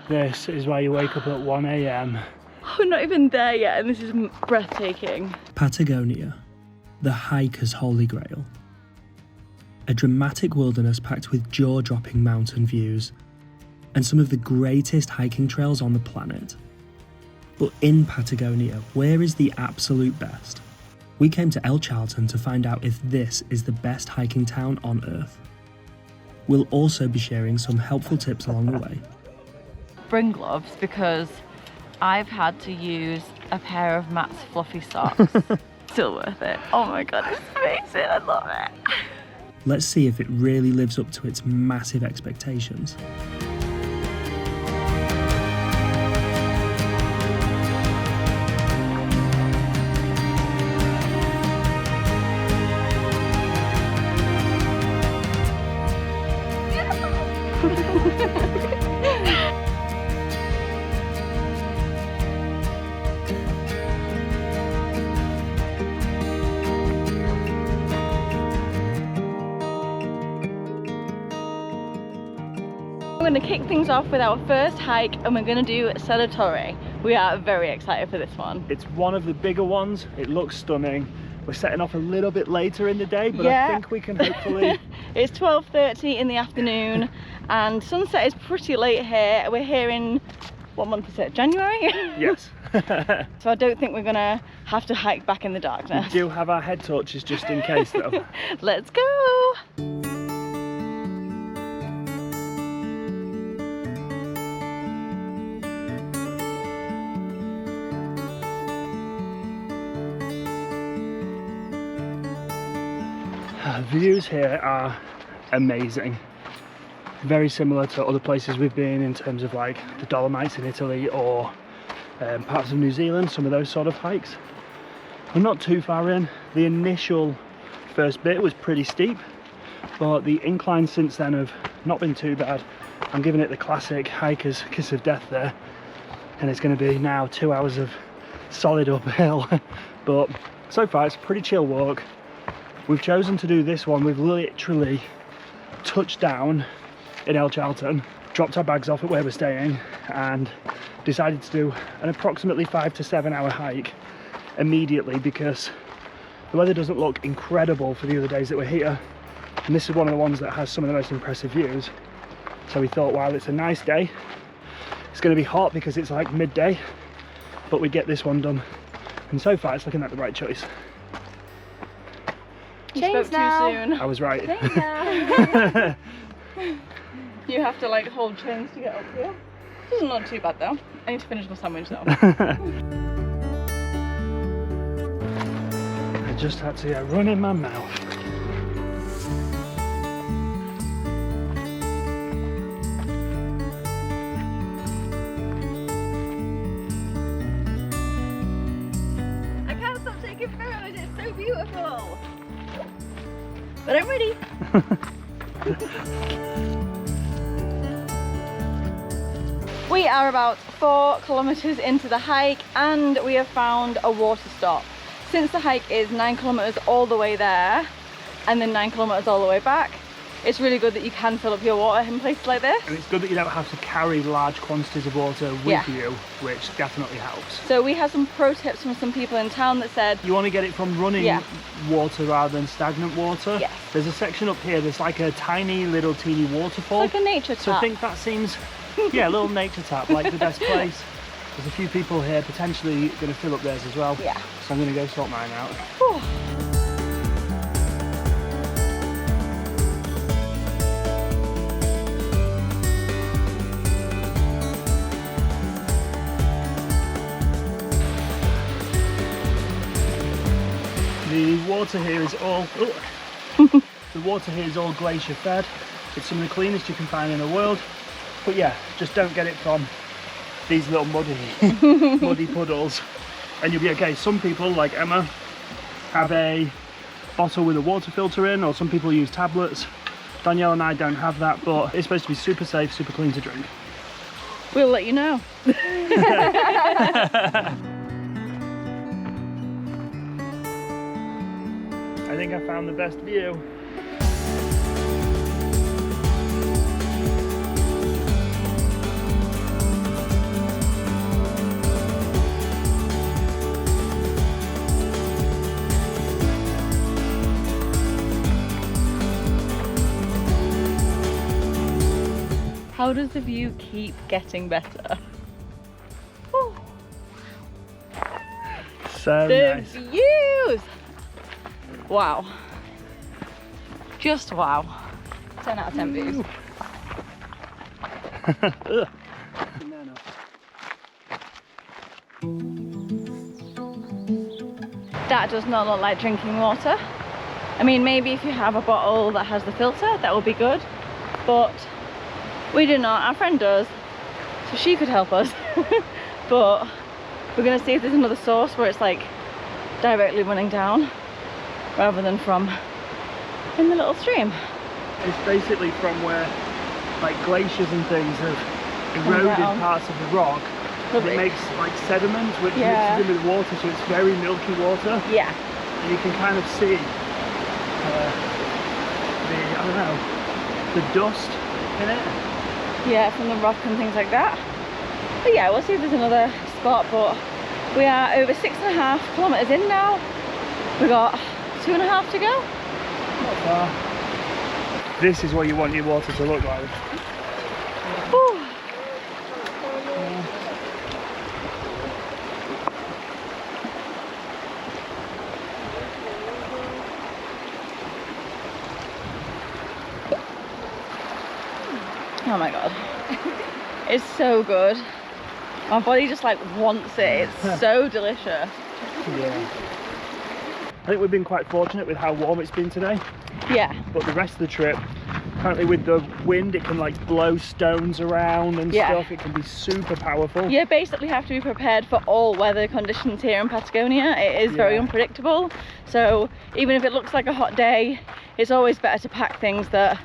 This is why you wake up at 1 a.m. We're not even there yet and this is breathtaking. Patagonia, the hiker's holy grail. A dramatic wilderness packed with jaw-dropping mountain views and some of the greatest hiking trails on the planet. But in Patagonia, where is the absolute best? We came to El Chaltén to find out if this is the best hiking town on earth. We'll also be sharing some helpful tips along the way. Bring gloves because I've had to use a pair of Matt's fluffy socks. Still worth it. Oh my god, it's amazing, I love it. Let's see if it really lives up to its massive expectations. We're going to kick things off with our first hike and we're going to do Cerro Torre. We are very excited for this one. It's one of the bigger ones. It looks stunning. We're setting off a little bit later in the day, but yeah. I think we can hopefully... It's 12:30 in the afternoon and sunset is pretty late here. We're here in, what month is it? January? Yes. So I don't think we're going to have to hike back in the darkness. We do have our head torches just in case though. Let's go! Views here are amazing. Very similar to other places we've been in terms of like the Dolomites in Italy or parts of New Zealand, some of those sort of hikes. We're not too far in. The initial first bit was pretty steep, but the inclines since then have not been too bad. I'm giving it the classic hiker's kiss of death there, and it's going to be now 2 hours of solid uphill. But so far it's a pretty chill walk. We've chosen to do this one. We've literally touched down in El Chaltén, dropped our bags off at where we're staying and decided to do an approximately 5 to 7 hour hike immediately because the weather doesn't look incredible for the other days that we're here, and this is one of the ones that has some of the most impressive views. So we thought, while it's a nice day, it's going to be hot because it's like midday, but we get this one done, and so far it's looking like the right choice. You spoke too soon. I was right. You have to like hold chains to get up here. This is not too bad though. I need to finish my sandwich though. I just had to get run in my mouth. I can't stop taking photos, it's so beautiful. But I'm ready. We are about 4 kilometers into the hike and we have found a water stop. Since the hike is 9 kilometers all the way there and then 9 kilometers all the way back, it's really good that you can fill up your water in places like this. And it's good that you don't have to carry large quantities of water with you, which definitely helps. So we had some pro tips from some people in town that said you want to get it from running water rather than stagnant water. Yes. There's a section up here, there's like a tiny little teeny waterfall. It's like a nature tap. So I think that seems, yeah, a little nature tap, like the best place. There's a few people here potentially going to fill up theirs as well. Yeah. So I'm going to go sort mine out. Whew. The water here is all the water here is all glacier fed. It's some of the cleanest you can find in the world. But yeah, just don't get it from these little muddy puddles and you'll be okay. Some people, like Emma, have a bottle with a water filter in, or some people use tablets. Danielle and I don't have that, but it's supposed to be super safe, super clean to drink. We'll let you know. I think I found the best view. How does the view keep getting better? Whew. So The nice. views! Wow. Just wow. 10 out of 10 views. That does not look like drinking water. I mean, maybe if you have a bottle that has the filter, that would be good. But we do not. Our friend does. So she could help us. But we're going to see if there's another source where it's like directly running down rather than from in the little stream. It's basically from where like glaciers and things have eroded parts of the rock. Lovely. It makes like sediment which Yeah. mixes in with the water, so it's very milky water. Yeah. And you can kind of see the dust in it. Yeah, from the rock and things like that. But yeah, we'll see if there's another spot, but we are over 6.5 kilometers in now. We got 2.5 to go. Not far. This is what you want your water to look like. Whew. Oh my god. It's so good. My body just like wants it. It's so delicious. Yeah. I think we've been quite fortunate with how warm it's been today, Yeah. but the rest of the trip, apparently with the wind, it can like blow stones around and Yeah. stuff. It can be super powerful. You basically have to be prepared for all weather conditions here in Patagonia. It is very Yeah. unpredictable. So even if it looks like a hot day, it's always better to pack things that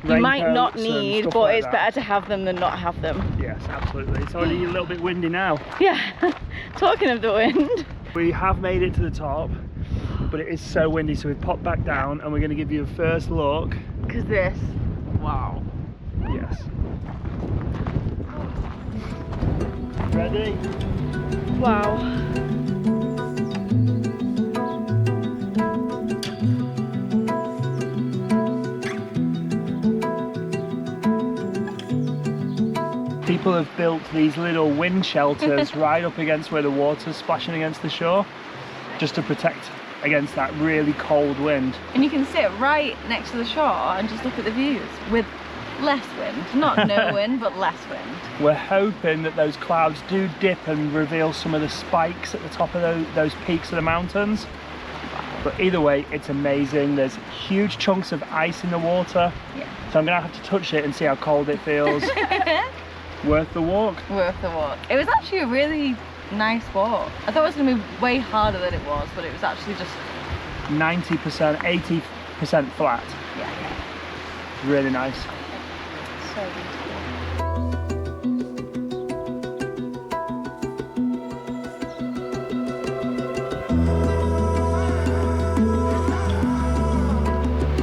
you might not Raincoats and need, stuff but like it's that. better to have them than not have them. Yes, absolutely. It's already a little bit windy now. Yeah. Talking of the wind. We have made it to the top, but it is so windy, so we've popped back down and we're going to give you a first look. Because this, wow. Yes. Ready? Wow. People have built these little wind shelters right up against where the water's splashing against the shore, just to protect against that really cold wind. And you can sit right next to the shore and just look at the views with less wind. Not no wind, but less wind. We're hoping that those clouds do dip and reveal some of the spikes at the top of those peaks of the mountains. But either way, it's amazing. There's huge chunks of ice in the water. Yeah. So I'm gonna have to touch it and see how cold it feels. Worth the walk. Worth the walk. It was actually a really nice walk. I thought it was going to be way harder than it was, but it was actually just 90%, 80% flat. yeah. Really nice. So beautiful.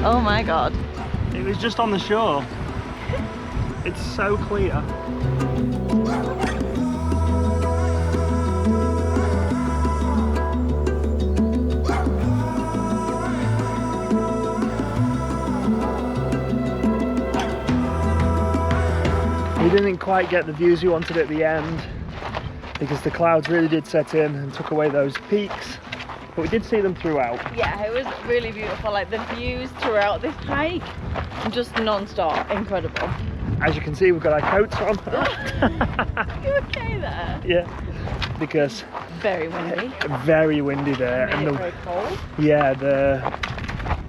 Oh my god. It was just on the shore. It's so clear. We didn't quite get the views we wanted at the end because the clouds really did set in and took away those peaks, but we did see them throughout. Yeah, it was really beautiful. Like the views throughout this hike, just non-stop, incredible. As you can see, we've got our coats on. You okay there? Yeah, because Very windy. very windy there, Made and it very cold. yeah, the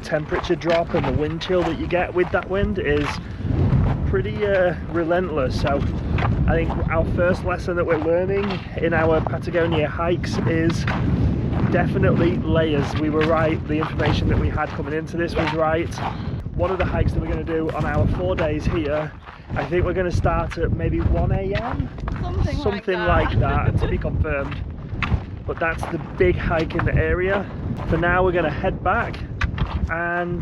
temperature drop and the wind chill that you get with that wind is pretty relentless. So I think our first lesson that we're learning in our Patagonia hikes is definitely layers. We were right, the information that we had coming into this was right. One of the hikes that we're going to do on our 4 days here, I think we're going to start at maybe 1 a.m. Something like that, to be confirmed. But that's the big hike in the area. For now, we're going to head back and,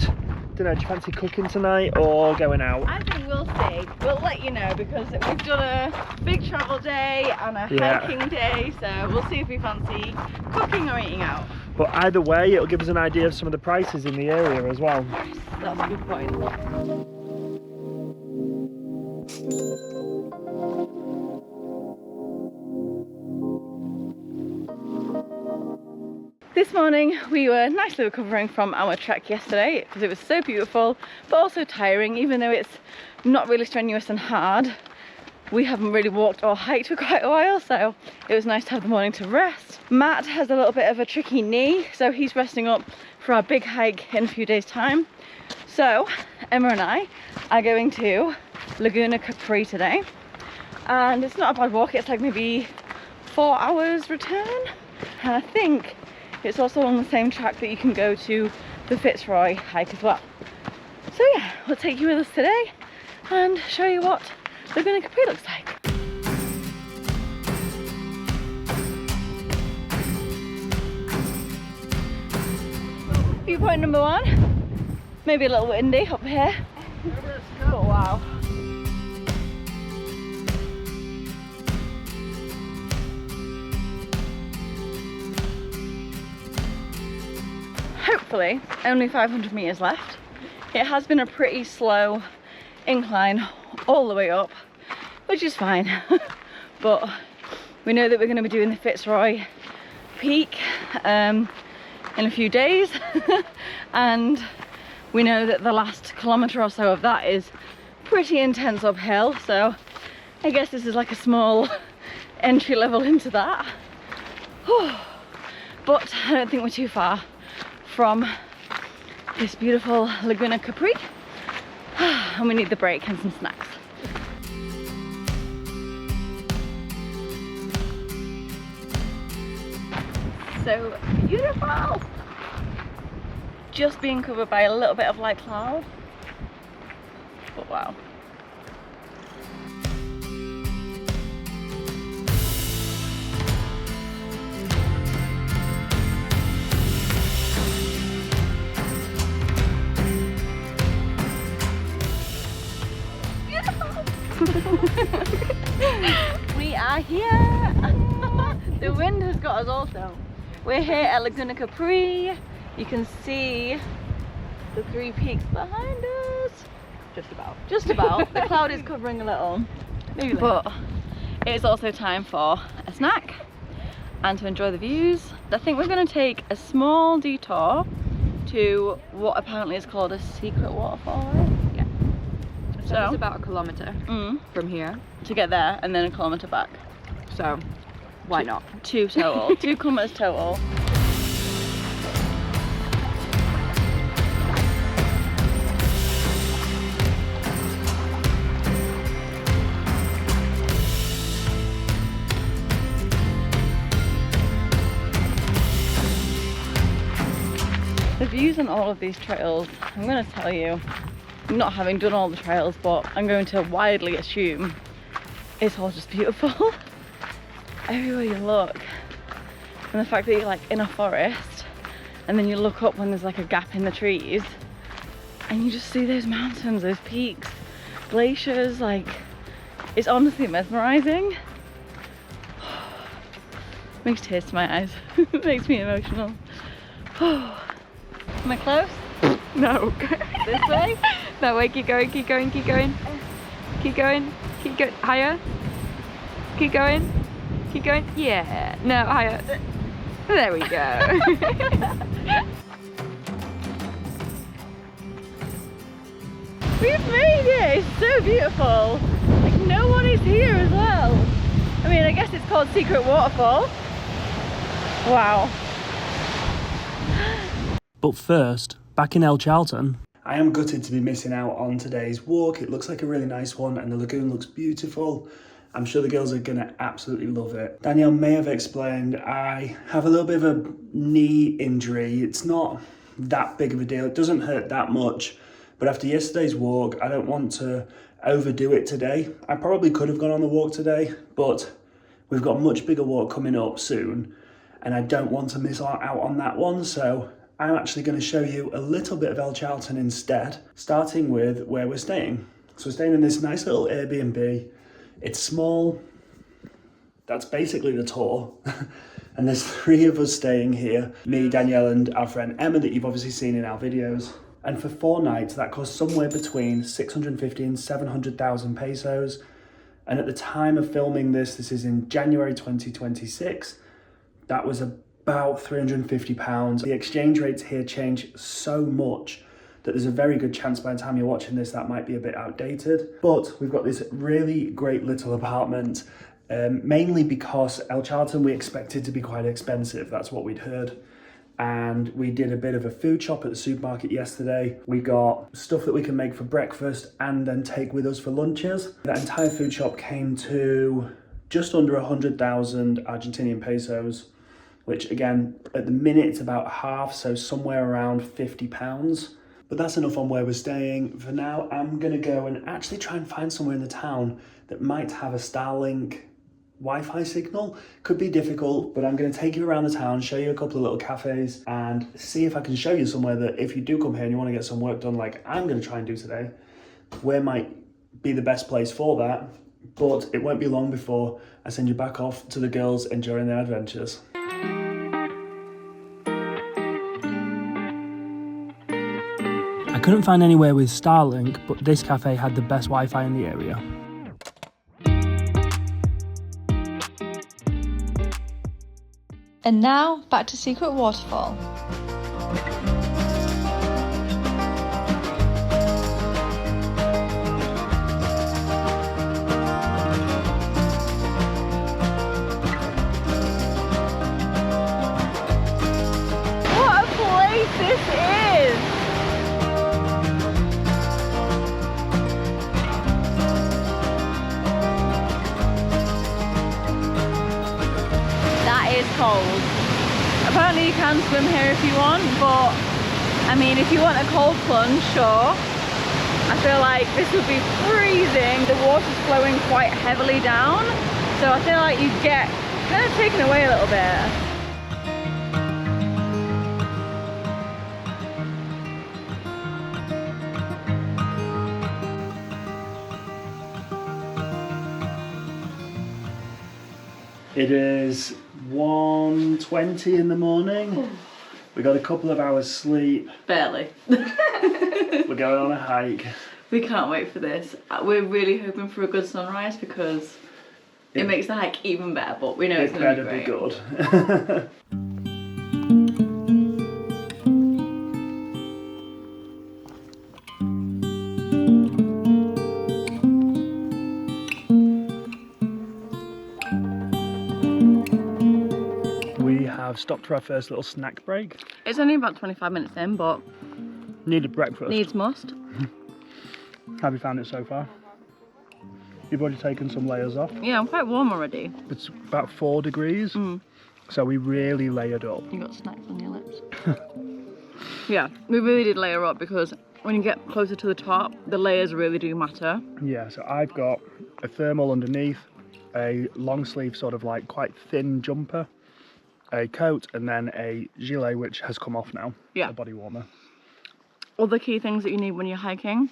don't know, do you fancy cooking tonight or going out? I think we'll see. We'll let you know because we've done a big travel day and a hiking day, so we'll see if we fancy cooking or eating out. But either way, it'll give us an idea of some of the prices in the area as well. That's a good point. This morning we were nicely recovering from our trek yesterday because it was so beautiful but also tiring. Even though it's not really strenuous and hard, we haven't really walked or hiked for quite a while, so it was nice to have the morning to rest. Matt has a little bit of a tricky knee, so he's resting up for our big hike in a few days' time. So Emma and I are going to Laguna Capri today, and it's not a bad walk. It's like maybe 4 hours return, and I think it's also on the same track that you can go to the Fitzroy hike as well. So yeah, we'll take you with us today and show you what Laguna Capri looks like. Viewpoint number 1, maybe a little windy up here. Oh wow. Hopefully only 500 meters left. It has been a pretty slow incline all the way up, which is fine. But we know that we're going to be doing the Fitzroy peak in a few days and we know that the last kilometre or so of that is pretty intense uphill, so I guess this is like a small entry level into that. But I don't think we're too far from this beautiful Laguna Capri, and we need the break and some snacks. So beautiful! Just being covered by a little bit of light cloud, but wow. We are here. The wind has got us also. We're here at Laguna Capri. You can see the 3 peaks behind us. Just about. Just about. The cloud is covering a little. Maybe but it's also time for a snack and to enjoy the views. I think we're going to take a small detour to what apparently is called a secret waterfall. Yeah. So it's about a kilometre from here to get there, and then a kilometre back. So why not? 2 total. 2 kilometres total. The views on all of these trails, I'm going to tell you, not having done all the trails, but I'm going to widely assume it's all just beautiful. Everywhere you look, and the fact that you're like in a forest and then you look up when there's like a gap in the trees and you just see those mountains, those peaks, glaciers, like it's honestly mesmerizing. Makes tears to my eyes. It makes me emotional. Am I close? No. This way? That way, keep going, keep going, keep going. Keep going, keep going, higher. Keep going, keep going. Yeah, no, higher. There we go. We've made it! It's so beautiful. Like no one is here as well. I mean, I guess it's called Secret Waterfall. Wow. But first, back in Chaltén, I am gutted to be missing out on today's walk. It looks like a really nice one and the lagoon looks beautiful. I'm sure the girls are going to absolutely love it. Danielle may have explained I have a little bit of a knee injury. It's not that big of a deal. It doesn't hurt that much. But after yesterday's walk, I don't want to overdo it today. I probably could have gone on the walk today, but we've got a much bigger walk coming up soon and I don't want to miss out on that one. So I'm actually going to show you a little bit of Chaltén instead, starting with where we're staying. So we're staying in this nice little Airbnb. It's small. That's basically the tour. And there's 3 of us staying here. Me, Danielle, and our friend Emma that you've obviously seen in our videos. And for 4 nights, that cost somewhere between 650 and 700,000 pesos. And at the time of filming this is in January 2026, that was about £350. The exchange rates here change so much that there's a very good chance by the time you're watching this that might be a bit outdated. But we've got this really great little apartment, mainly because El Chaltén we expected to be quite expensive. That's what we'd heard. And we did a bit of a food shop at the supermarket yesterday. We got stuff that we can make for breakfast and then take with us for lunches. That entire food shop came to just under 100,000 Argentinian pesos, which again, at the minute it's about half, so somewhere around £50. But that's enough on where we're staying. For now, I'm gonna go and actually try and find somewhere in the town that might have a Starlink Wi-Fi signal. Could be difficult, but I'm going to take you around the town, show you a couple of little cafes, and see if I can show you somewhere that if you do come here and you want to get some work done like I'm going to try and do today, where might be the best place for that. But it won't be long before I send you back off to the girls enjoying their adventures. I couldn't find anywhere with Starlink, but this cafe had the best Wi-Fi in the area. And now, back to Secret Waterfall. What a place this is! That is cold. Apparently you can swim here if you want, but I mean, if you want a cold plunge, sure. I feel like this would be freezing. The water's flowing quite heavily down, so I feel like you get kind of taken away a little bit. It is 1:20 in the morning. We got a couple of hours sleep. Barely. We're going on a hike. We can't wait for this. We're really hoping for a good sunrise because it makes the hike even better, but we know it's going to be great. It better be good. I've stopped for our first little snack break. It's only about 25 minutes in, but needed breakfast. Needs must. How have you found it so far? You've already taken some layers off. Yeah, I'm quite warm already. It's about 4 degrees, so we really layered up. You got snacks on your lips. Yeah, we really did layer up because when you get closer to the top, the layers really do matter. Yeah, so I've got a thermal underneath, a long sleeve sort of like quite thin jumper, a coat, and then a gilet which has come off now. Yeah. A body warmer. All the key things that you need when you're hiking.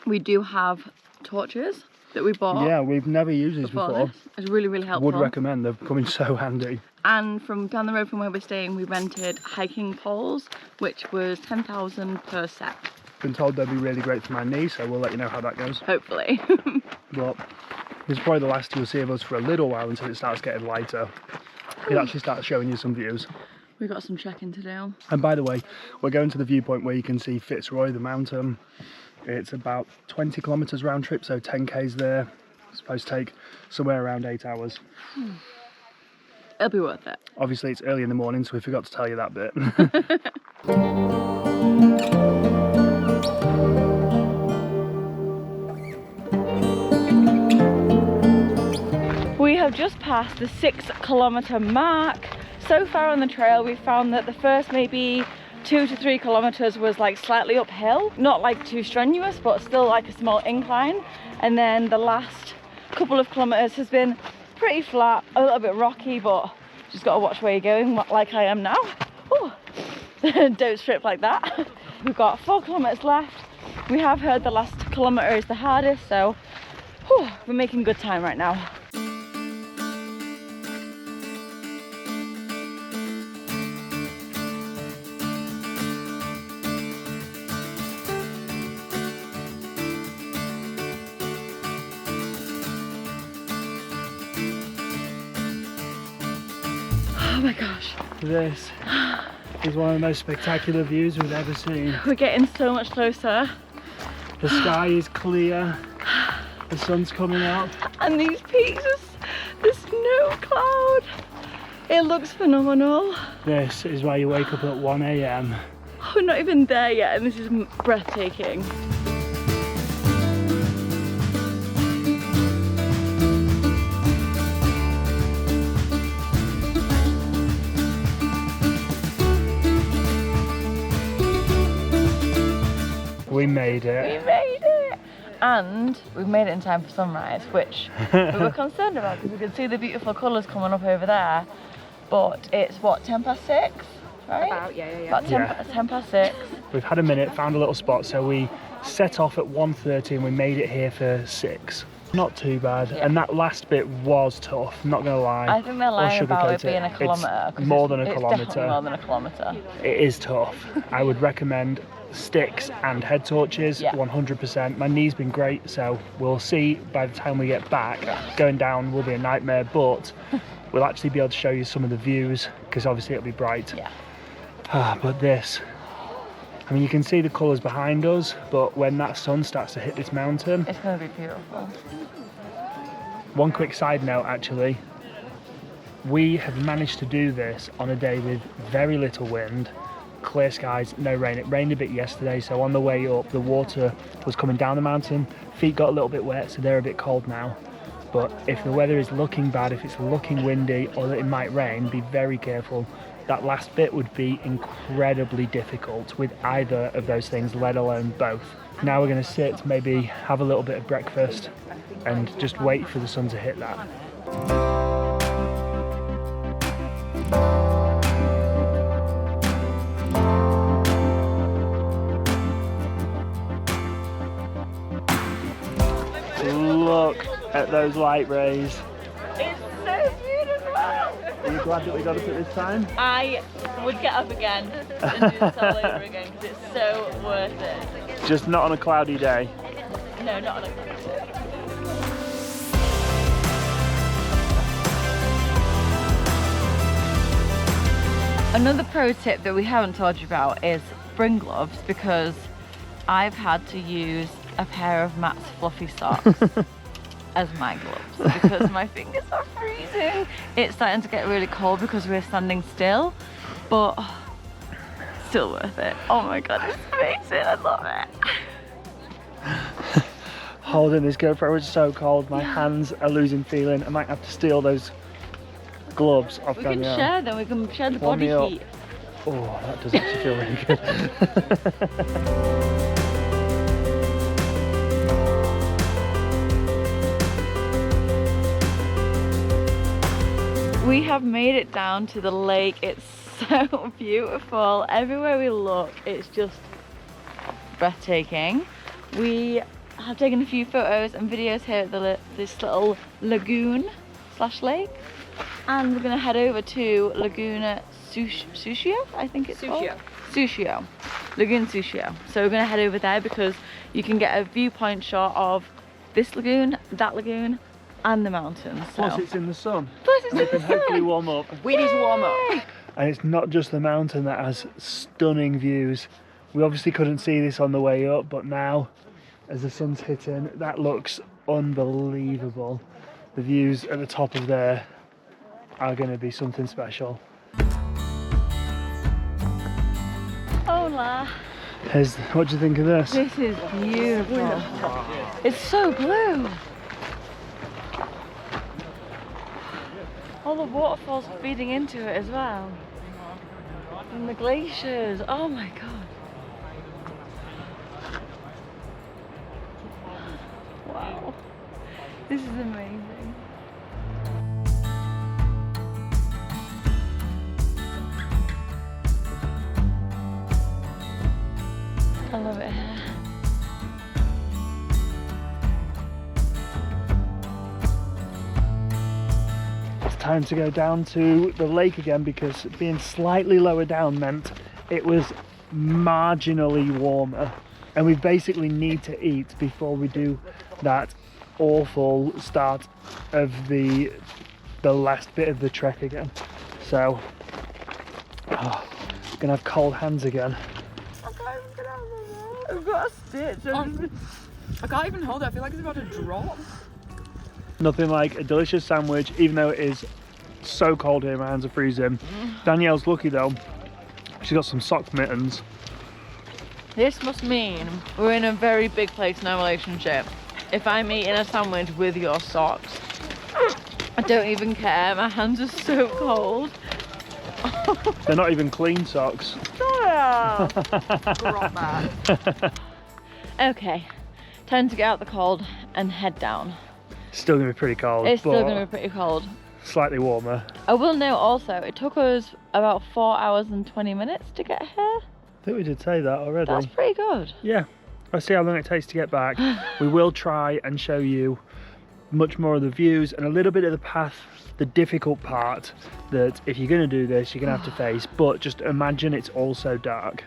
We do have torches that we bought. Yeah, we've never used these before. It's really, really helpful. Would recommend, they're coming so handy. And from down the road from where we're staying, we rented hiking poles, which was 10,000 per set. Been told they'll be really great for my knee, so we'll let you know how that goes. Hopefully. But this is probably the last you'll see of us for a little while until it starts getting lighter. It actually starts showing you some views. We've got some checking to do. And by the way, we're going to the viewpoint where you can see Fitzroy, the mountain. It's about 20 kilometres round trip, so 10k's there. It's supposed to take somewhere around 8 hours. It'll be worth it. Obviously it's early in the morning, so we forgot to tell you that bit. We have just passed the 6 kilometre mark. So far on the trail we've found that the first maybe 2 to 3 kilometres was like slightly uphill, not like too strenuous, but still like a small incline. And then the last couple of kilometres has been pretty flat, a little bit rocky, but just got to watch where you're going, like I am now. Ooh. Don't strip like that. We've got 4 kilometres left. We have heard the last kilometre is the hardest, so we're making good time right now. Oh my gosh. This is one of the most spectacular views we've ever seen. We're getting so much closer. The sky is clear, the sun's coming up. And these peaks, the snow cloud. It looks phenomenal. This is why you wake up at 1 AM. We're not even there yet and this is breathtaking. We made it. We made it! And we've made it in time for sunrise, which we were concerned about because we could see the beautiful colours coming up over there. But it's what, 10 past 6? Right? About, yeah. About 10 past 6. We've had a minute, found a little spot, so we set off at 1:30 and we made it here for 6. Not too bad. Yeah. And that last bit was tough, not gonna lie. I think they're lying about it sugarcoat being a kilometre. It's more than a It's kilometre. definitely more than a kilometre. It is tough. I would recommend sticks and head torches, Yeah. 100%. My knee's been great, so we'll see by the time we get back. Going down will be a nightmare, but we'll actually be able to show you some of the views because obviously it'll be bright. Yeah. But this, I mean, you can see the colours behind us, but when that sun starts to hit this mountain. It's going to be beautiful. One quick side note, actually, we have managed to do this on a day with very little wind, clear skies, no rain. It rained a bit yesterday, so on the way up the water was coming down the mountain, feet got a little bit wet, so they're a bit cold now. But if the weather is looking bad, if it's looking windy or that it might rain, be very careful. That last bit would be incredibly difficult with either of those things, let alone both. Now we're going to sit, maybe have a little bit of breakfast and just wait for the sun to hit that. Look at those light rays. It's so beautiful! Are you glad that we got up at this time? I would get up again and do this all over again because it's so worth it. Just not on a cloudy day. No, not on a cloudy day. Another pro tip that we haven't told you about is spring gloves, because I've had to use a pair of Matt's fluffy socks as my gloves because my fingers are freezing. It's starting to get really cold because we're standing still, but still worth it. Oh my god, it's amazing, I love it. Holding this GoPro is so cold, my hands are losing feeling. I might have to steal those gloves off We can camera. share them, we can share the Warm body me up. heat. Oh, that does actually feel really good. We have made it down to the lake. It's so beautiful. Everywhere we look, it's just breathtaking. We have taken a few photos and videos here at this little lagoon / lake. And we're gonna head over to Laguna Sushio, I think it's called. Sushio. Lagoon Sushio. So we're gonna head over there because you can get a viewpoint shot of this lagoon, that lagoon, and the mountains. So. Plus it's in the sun. Plus it's We in can the hopefully sun. warm up. We need to warm up. And it's not just the mountain that has stunning views. We obviously couldn't see this on the way up, but now, as the sun's hitting, that looks unbelievable. The views at the top of there are going to be something special. Hola. What do you think of this? This is beautiful. It's so blue. All the waterfalls feeding into it as well. And the glaciers. Oh my god. Wow. This is amazing. I love it here. It's time to go down to the lake again because being slightly lower down meant it was marginally warmer. And we basically need to eat before we do that awful start of the last bit of the trek again. So, I'm gonna have cold hands again. I've got a stitch. I can't even hold it. I feel like it's about to drop. Nothing like a delicious sandwich, even though it is so cold here, my hands are freezing. Danielle's lucky though, she's got some sock mittens. This must mean we're in a very big place in our relationship. If I'm eating a sandwich with your socks, I don't even care. My hands are so cold. They're not even clean socks. Drop that. Okay, time to get out the cold and head down. Still gonna be pretty cold. It's still gonna be pretty cold. Slightly warmer. I will note also, it took us about 4 hours and 20 minutes to get here. I think we did say that already. That's pretty good. Yeah. Let's see how long it takes to get back. We will try and show you much more of the views and a little bit of the path, the difficult part that if you're going to do this, you're going to have to face. But just imagine it's all so dark.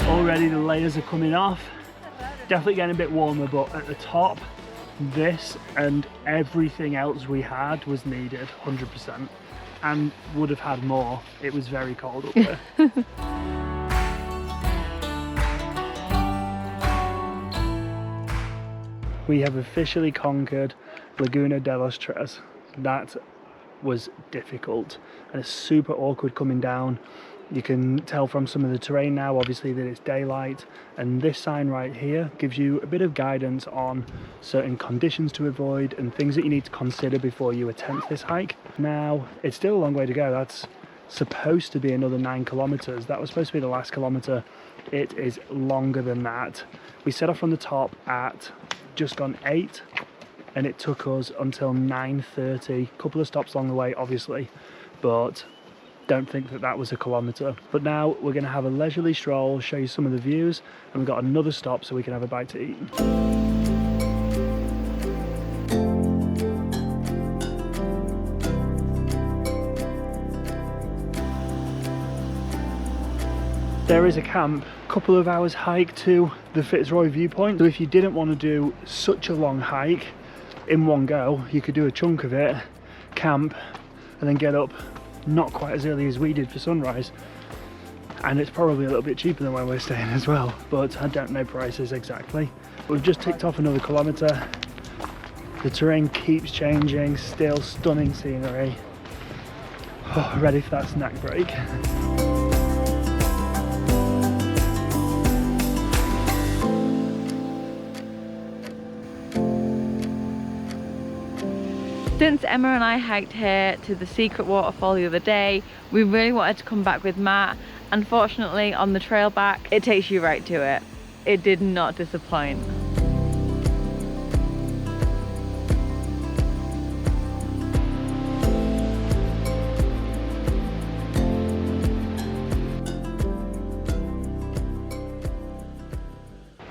Already the layers are coming off. Definitely getting a bit warmer, but at the top, this and everything else we had was needed 100%, and would have had more. It was very cold up there. We have officially conquered Laguna de los Tres. That was difficult and it's super awkward coming down. You can tell from some of the terrain now, obviously, that it's daylight, and this sign right here gives you a bit of guidance on certain conditions to avoid and things that you need to consider before you attempt this hike. Now, it's still a long way to go. That's supposed to be another 9 kilometers. That was supposed to be the last kilometer. It is longer than that. We set off from the top at just gone 8, and it took us until 9:30. A couple of stops along the way, obviously, but don't think that that was a kilometre. But now we're going to have a leisurely stroll, show you some of the views, and we've got another stop so we can have a bite to eat. There is a camp, a couple of hours hike to the Fitzroy viewpoint. So if you didn't want to do such a long hike in one go, you could do a chunk of it, camp, and then get up not quite as early as we did for sunrise, and it's probably a little bit cheaper than where we're staying as well, but I don't know prices exactly. We've just ticked off another kilometre. The terrain keeps changing, still stunning scenery. Oh, ready for that snack break. Since Emma and I hiked here to the secret waterfall the other day, we really wanted to come back with Matt. Unfortunately, on the trail back, it takes you right to it. It did not disappoint.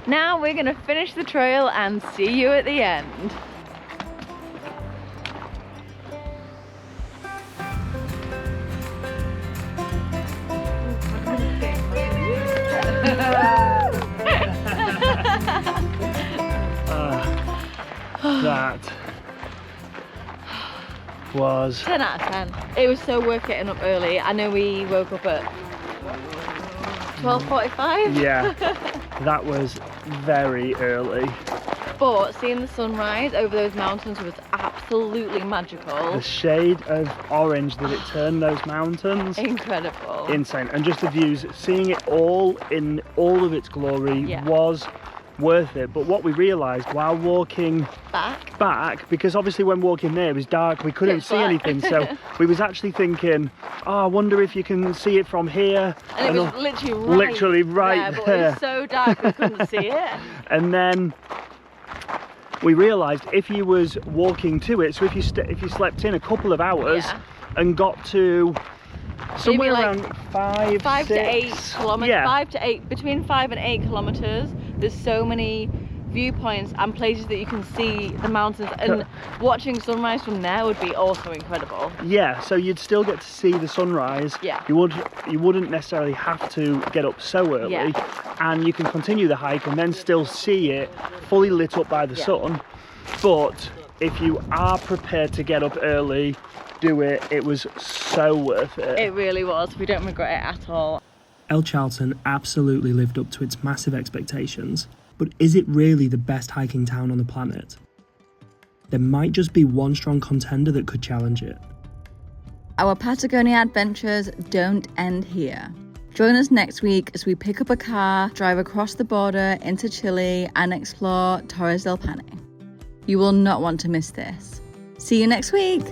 Now we're gonna finish the trail and see you at the end. That was 10 out of 10. It was so worth getting up early. I know we woke up at 12:45. yeah, that was very early. But seeing the sunrise over those mountains was absolutely magical. The shade of orange that it turned those mountains, Incredible. insane. And just the views, seeing it all in all of its glory was worth it. But what we realized while walking back, because obviously when walking there it was dark, we couldn't see anything, so we was actually thinking, oh, I wonder if you can see it from here. And it was literally right there, but it was so dark we couldn't see it. And then we realized if you was walking to it, so if you slept in a couple of hours and got to Somewhere like around 5 to 8 6. kilometers. Yeah. 5 to 8, between 5 and 8 kilometers. There's so many viewpoints and places that you can see the mountains, and watching sunrise from there would be also incredible. Yeah, so you'd still get to see the sunrise. Yeah. You wouldn't necessarily have to get up so early, and you can continue the hike and then still see it fully lit up by the sun. But if you are prepared to get up early, do it. It was so worth it. It really was. We don't regret it at all. El Chaltén absolutely lived up to its massive expectations, but is it really the best hiking town on the planet? There might just be one strong contender that could challenge it. Our Patagonia adventures don't end here. Join us next week as we pick up a car, drive across the border into Chile and explore Torres del Paine. You will not want to miss this. See you next week!